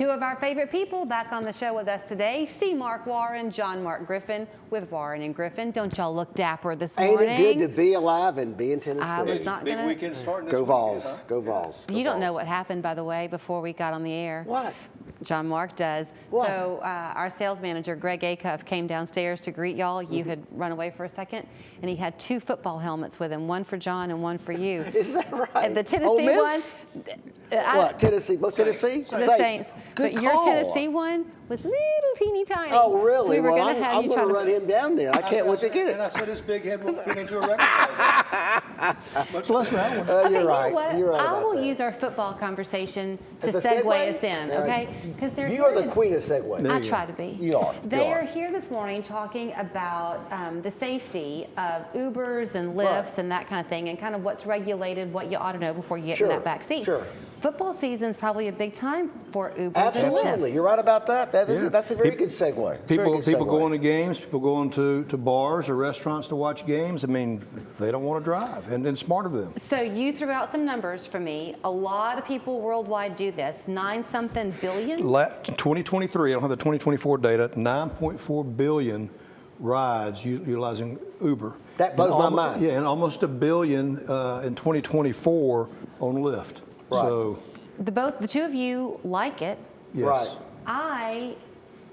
Two of our favorite people back on the show with us today, C. Mark Warren, John Mark Griffin with Warren and Griffin. Don't y'all look dapper this morning? Ain't it good to be alive and be in Tennessee? I was not Big gonna... weekend starting this Go Vols. weekend, huh? Go Vols. Go You don't Vols. know what happened, by the way, before we got on the air. What? John Mark does. What? So our sales manager, Greg Acuff, came downstairs to greet y'all. You had run away for a second, and he had two football helmets with him, one for John and one for you. Is that right? And the Tennessee Ole one... Miss? What, Tennessee? Both Tennessee? The Saints. Good but call. your Tennessee one was little teeny tiny. Oh, really? We were Well, going to have I'm you going try to run him down there. I can't wait to get And I it. said his big head won't fit into a record. Much less that one. Okay, You're you right. know what? You're right I about will that. use our football conversation to As a segue segue? us in, Yeah. okay? Because they're You are the here- queen of Segway. I try to be. You are. They You are here this morning talking about the safety of Ubers and Lyfts Right. and that kind of thing, and kind of what's regulated, what you ought to know before you get Sure, in that back seat. sure. Football season's probably a big time for Ubers and Absolutely. Lyfts. You're right about that. Yeah. That's a very good segue. People going to games, people going to bars or restaurants to watch games. I mean, they don't want to drive, and smart of them. So you threw out some numbers for me. A lot of people worldwide do this. 9-something billion? 2023, I don't have the 2024 data, 9.4 billion rides utilizing Uber. That blows And my almo- mind. Yeah, and almost 1 billion in 2024 on Lyft. Right. So, The two of you like it. yes. Right. I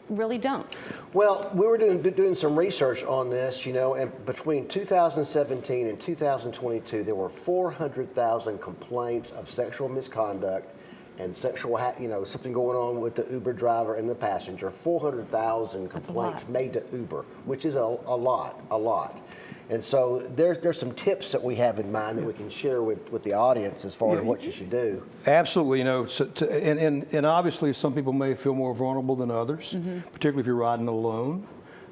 really don't. Well, we were doing some research on this, and between 2017 and 2022, there were 400,000 complaints of sexual misconduct and sexual, something going on with the Uber driver and the passenger. 400,000 complaints made to Uber, which is a lot. And so there's some tips that we have in mind that we can share with the audience as far as what you should do. Absolutely, and obviously some people may feel more vulnerable than others, particularly if you're riding alone.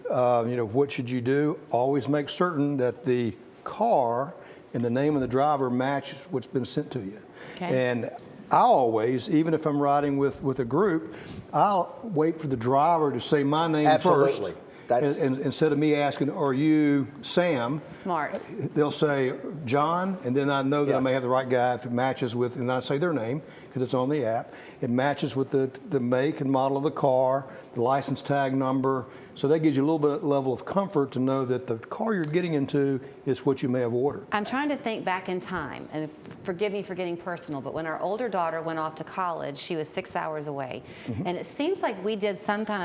What should you do? Always make certain that the car and the name of the driver match what's been sent to you. Okay. And I always, even if I'm riding with a group, I'll wait for the driver to say my name Absolutely. first. That's- And instead of me asking, "Are you Sam?" Smart. They'll say John, and then I know that Yeah. I may have the right guy if it matches with, and I say their name because it's on the app. It matches with the make and model of the car, the license tag number. So that gives you a little bit level of comfort to know that the car you're getting into is what you may have ordered. I'm trying to think back in time, and forgive me for getting personal, but when our older daughter went off to college, she was 6 hours away. And it seems like we did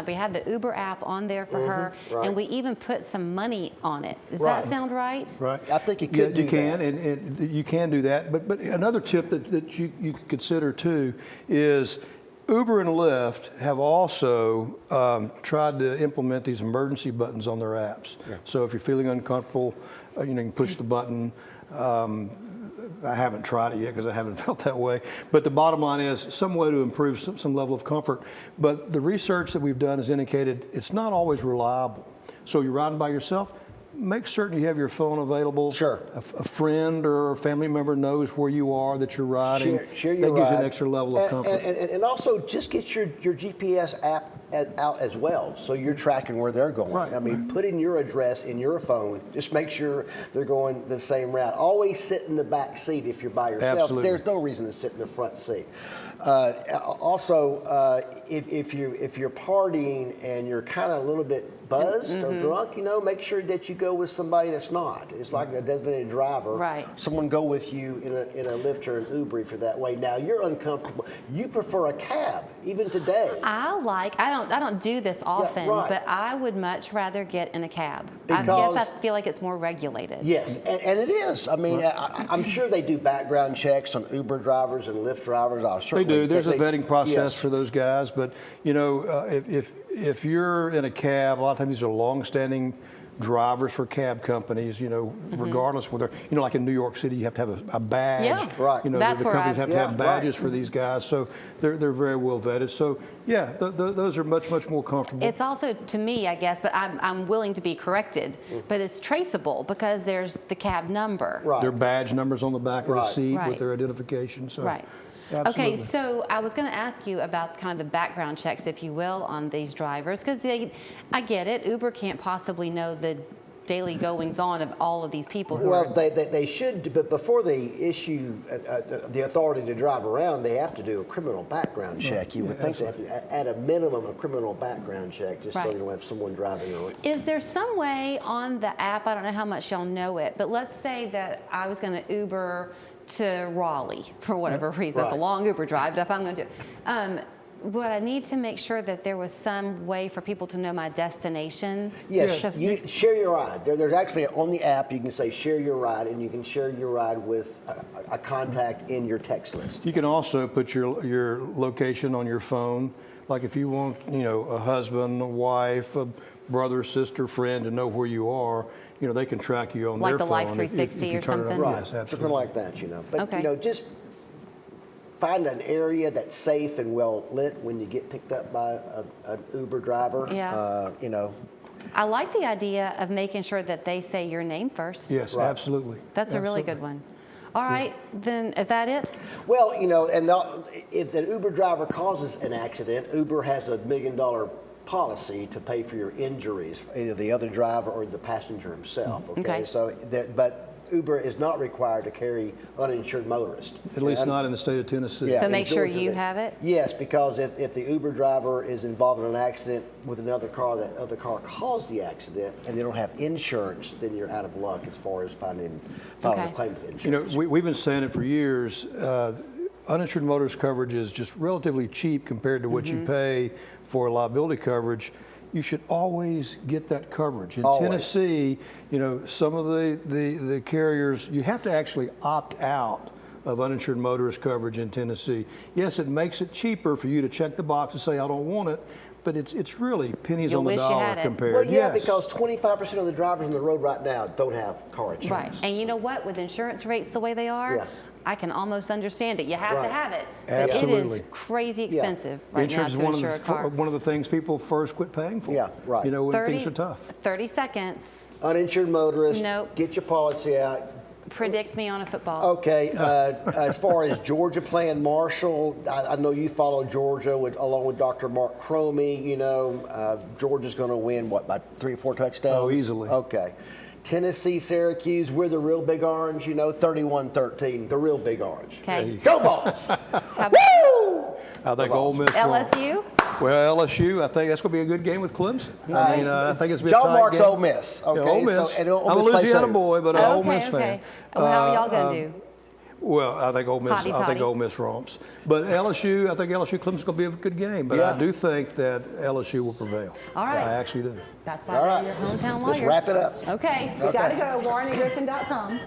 we had the Uber app on there for her, right. and we even put some money on it. Does Right. that sound right? Right. I think you could do you can, that. and you can do that. But another tip that you could consider too is Uber and Lyft have also tried to implement these emergency buttons on their apps. Yeah. So if you're feeling uncomfortable, you can push the button. I haven't tried it yet because I haven't felt that way. But the bottom line is some way to improve some level of comfort. But the research that we've done has indicated it's not always reliable. So you're riding by yourself, make certain you have your phone available. Sure. A friend or a family member knows where you are, that you're riding. Share your that gives you ride. an extra level of comfort. And also just get your GPS app out as well, so you're tracking where they're going. Right. I mean, put in your address in your phone. Just make sure they're going the same route. Always sit in the back seat if you're by yourself. Absolutely. There's no reason to sit in the front seat. If you're partying and you're kind of a little bit buzzed or drunk, make sure that you go with somebody that's not. It's like a designated driver. Right. Someone go with you in a Lyft or an Uber if you're that way. Now you're uncomfortable. You prefer a cab even today. I don't do this often, right. but I would much rather get in a cab. I Because- guess I feel like it's more regulated. Yes, and it is. I mean, I'm sure they do background checks on Uber drivers and Lyft drivers. They do. There's a vetting process yes. for those guys. But, if you're in a cab, a lot of times these are long-standing drivers for cab companies, regardless whether, like in New York City, you have to have a badge. Yeah. Right. That's the where companies have to have Yeah, badges right. for these guys. So they're very well vetted. So, yeah, those are much more comfortable. It's also, to me, I guess, but I'm willing to be corrected, but it's traceable because there's the cab number. Right. Their badge numbers on the back of the Right. seat Right. with their identification. So, Right. absolutely. Okay, so I was going to ask you about kind of the background checks, if you will, on these drivers, because I get it. Uber can't possibly know the daily goings on of all of these people who Well, are. they should, but before they issue the authority to drive around, they have to do a criminal background check. You would think they have to, at a minimum, a criminal background check, just so Right. they don't have someone driving around. Is there some way on the app, I don't know how much y'all know it, but let's say that I was going to Uber to Raleigh for whatever reason. It's a Right. long Uber drive, if I'm going to do it. Would I need to make sure that there was some way for people to know my destination? Yes, So- you share your ride. There's actually on the app you can say share your ride, and you can share your ride with a contact in your text list. You can also put your location on your phone. Like if you want, a husband, a wife, a brother, sister, friend to know where you are, they can track you on Like their the phone. Life if 360 you or turn it on. something? Right, Yes, something absolutely. like that, But, Okay. just find an area that's safe and well lit when you get picked up by an Uber driver. Yeah. I like the idea of making sure that they say your name first. Yes, Right. absolutely. That's a really good one. All right, then is that it? Well, if an Uber driver causes an accident, Uber has $1 million policy to pay for your injuries, either the other driver or the passenger himself. Okay. So, but Uber is not required to carry uninsured motorists. At least And- not in the state of Tennessee. Yeah, So in make sure Georgia, you they- have it? Yes, because if the Uber driver is involved in an accident with another car, that other car caused the accident, and they don't have insurance, then you're out of luck as far as filing Okay. a claim with insurance. We've been saying it for years. Uninsured motorist coverage is just relatively cheap compared to what you pay for liability coverage. You should always get that coverage. In Always. Tennessee, some of the carriers, you have to actually opt out of uninsured motorist coverage in Tennessee. Yes, it makes it cheaper for you to check the box and say, I don't want it, but it's really pennies You'll on the wish you dollar had it. compared. Well, yeah, Yes. because 25% of the drivers on the road right now don't have car insurance. Right. And you know what? With insurance rates the way they are, Yeah. I can almost understand it. You have Right. to have it. But Absolutely. it is crazy Yeah. expensive right Insurance is now to one insure a car. one of the things people first quit paying for. Yeah, right. When things are tough. 30 seconds. Uninsured motorists, Nope. get your policy out. Predict me on a football. Okay, as far as Georgia playing Marshall, I know you follow Georgia along with Dr. Mark Cromie. Georgia's going to win, by 3 or 4 touchdowns? Oh, easily. Okay. Tennessee, Syracuse, we're the real big orange, 31-13, the real big orange. Okay. Go Vols! How about Woo! I think Ole Miss won. LSU? Well, LSU, I think that's going to be a good game with Clemson. I think it's going to be a John tight Mark's game. Ole Miss. Okay, Yeah, Ole Miss. and Ole I'm a Miss plays Louisiana who? boy, but an Ole Miss Okay. fan. Well, how are y'all going to do? Well, I think Ole Miss. Hotty I think toddy. Ole Miss romps. But LSU, I think LSU Clemson's going to be a good game. But Yeah. I do think that LSU will prevail. All right. I actually do. That's All right. your hometown lawyer. Let's wrap it up. Okay. We Okay. got to go. WarrenandGriffin.com.